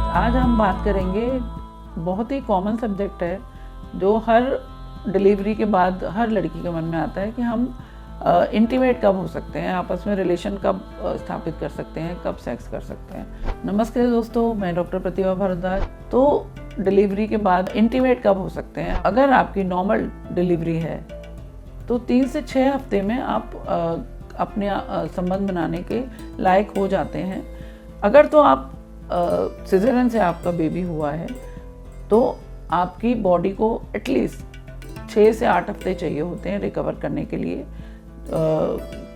आज हम बात करेंगे, बहुत ही कॉमन सब्जेक्ट है जो हर डिलीवरी के बाद हर लड़की के मन में आता है कि हम इंटीमेट कब हो सकते हैं, आपस में रिलेशन कब स्थापित कर सकते हैं, कब सेक्स कर सकते हैं। नमस्ते दोस्तों, मैं डॉक्टर प्रतिभा भारद्वाज। तो डिलीवरी के बाद इंटीमेट कब हो सकते हैं? अगर आपकी नॉर्मल डिलीवरी है तो 3 से 6 हफ्ते में आप अपने संबंध बनाने के लायक हो जाते हैं। अगर तो आप सिजेरियन से आपका बेबी हुआ है तो आपकी बॉडी को एटलीस्ट 6 से 8 हफ्ते चाहिए होते हैं रिकवर करने के लिए।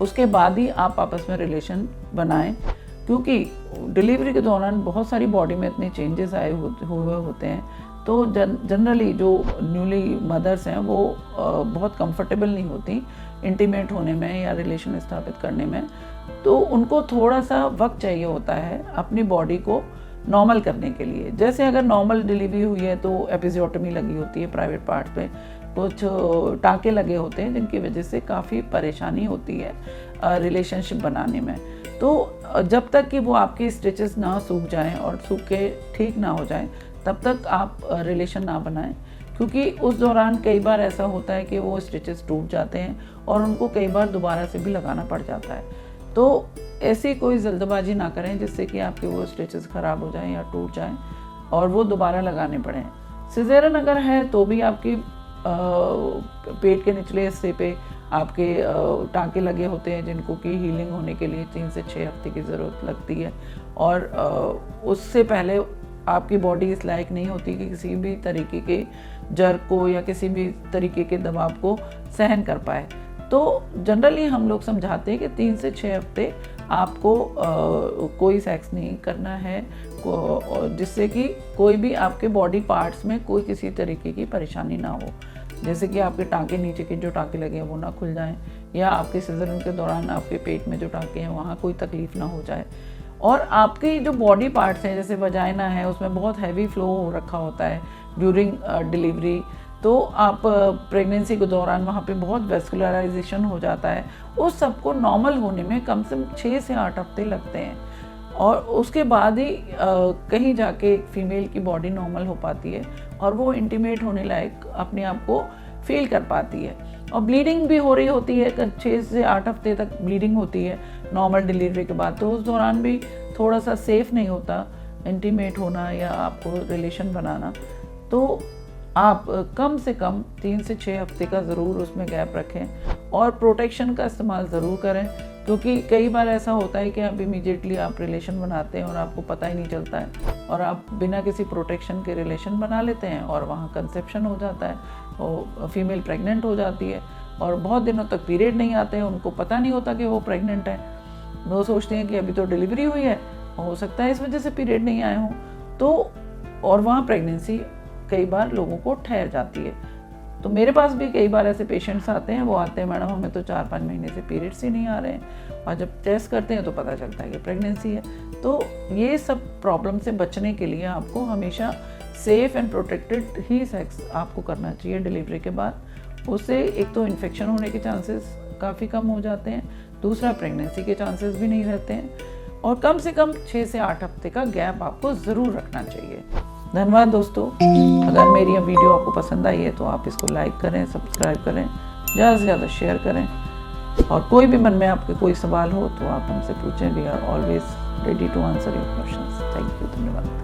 उसके बाद ही आप आपस में रिलेशन बनाएं, क्योंकि डिलीवरी के दौरान बहुत सारी बॉडी में इतने चेंजेस आए हुए होते हैं। तो जनरली जो न्यूली मदर्स हैं वो बहुत कंफर्टेबल नहीं होती इंटीमेट होने में या रिलेशन स्थापित करने में। तो उनको थोड़ा सा वक्त चाहिए होता है अपनी बॉडी को नॉर्मल करने के लिए। जैसे अगर नॉर्मल डिलीवरी हुई है तो एपिजियोटमी लगी होती है प्राइवेट पार्ट पे, कुछ टाँके लगे होते हैं जिनकी वजह से काफ़ी परेशानी होती है रिलेशनशिप बनाने में। तो जब तक कि वो आपके स्टिचेस ना सूख जाएं और सूख के ठीक ना हो जाएं तब तक आप रिलेशन ना बनाएं, क्योंकि उस दौरान कई बार ऐसा होता है कि वो स्टिचेस टूट जाते हैं और उनको कई बार दोबारा से भी लगाना पड़ जाता है। तो ऐसी कोई जल्दबाजी ना करें जिससे कि आपके वो स्टिचेस ख़राब हो जाएं या टूट जाएं और वो दोबारा लगाने पड़ें। सिजेरियन अगर है तो भी आपकी पेट के निचले हिस्से पे आपके टाँके लगे होते हैं जिनको कि हीलिंग होने के लिए 3 से 6 हफ्ते की ज़रूरत लगती है। और उससे पहले आपकी बॉडी इस लायक नहीं होती कि किसी भी तरीके के जर्क को या किसी भी तरीके के दबाव को सहन कर पाए। तो जनरली हम लोग समझाते हैं कि 3 से 6 हफ्ते आपको कोई सेक्स नहीं करना है, जिससे कि कोई भी आपके बॉडी पार्ट्स में कोई किसी तरीके की परेशानी ना हो। जैसे कि आपके टाँके, नीचे के जो टाँके लगे हैं वो ना खुल जाएं, या आपके सिज़रियन के दौरान आपके पेट में जो टाँके हैं वहाँ कोई तकलीफ़ ना हो जाए। और आपके जो बॉडी पार्ट्स हैं, जैसे वजाइना है, उसमें बहुत हैवी फ्लो हो रखा होता है ड्यूरिंग डिलीवरी। तो आप प्रेगनेंसी के दौरान वहाँ पे बहुत वेस्कुलराइजेशन हो जाता है। उस सब को नॉर्मल होने में कम से कम 6 से 8 हफ्ते लगते हैं, और उसके बाद ही कहीं जाके एक फीमेल की बॉडी नॉर्मल हो पाती है और वो इंटीमेट होने लायक अपने आप को फील कर पाती है। और ब्लीडिंग भी हो रही होती है, 6 से 8 हफ्ते तक ब्लीडिंग होती है नॉर्मल डिलीवरी के बाद। तो उस दौरान भी थोड़ा सा सेफ़ नहीं होता इंटीमेट होना या आपको रिलेशन बनाना। तो आप कम से कम 3 से 6 हफ्ते का ज़रूर उसमें गैप रखें और प्रोटेक्शन का इस्तेमाल ज़रूर करें, क्योंकि कई बार ऐसा होता है कि आप इमीडिएटली आप रिलेशन बनाते हैं और आपको पता ही नहीं चलता है और आप बिना किसी प्रोटेक्शन के रिलेशन बना लेते हैं और वहाँ कंसेप्शन हो जाता है, वो फीमेल प्रेग्नेंट हो जाती है और बहुत दिनों तक पीरियड नहीं आते हैं। उनको पता नहीं होता कि वो प्रेग्नेंट है, वो सोचते हैं कि अभी तो डिलीवरी हुई है, हो सकता है इस वजह से पीरियड नहीं आए हों। तो और वहाँ प्रेगनेंसी कई बार लोगों को ठहर जाती है। तो मेरे पास भी कई बार ऐसे पेशेंट्स आते हैं, वो आते हैं, मैडम हमें तो 4-5 महीने से पीरियड्स ही नहीं आ रहे हैं, और जब टेस्ट करते हैं तो पता चलता है कि प्रेगनेंसी है। तो ये सब प्रॉब्लम से बचने के लिए आपको हमेशा safe and protected he sex आपको करना चाहिए डिलीवरी के बाद। उससे एक तो इन्फेक्शन होने के चांसेस काफ़ी कम हो जाते हैं, दूसरा प्रेगनेंसी के चांसेस भी नहीं रहते हैं, और कम से कम 6 से 8 हफ्ते का गैप आपको ज़रूर रखना चाहिए। धन्यवाद दोस्तों। अगर मेरी ये वीडियो आपको पसंद आई है तो आप इसको लाइक करें, सब्सक्राइब करें, ज़्यादा से ज़्यादा शेयर करें, और कोई भी मन में आपके कोई सवाल हो तो आप हमसे पूछें। We are always ready to answer your questions. Thank you, धन्यवाद।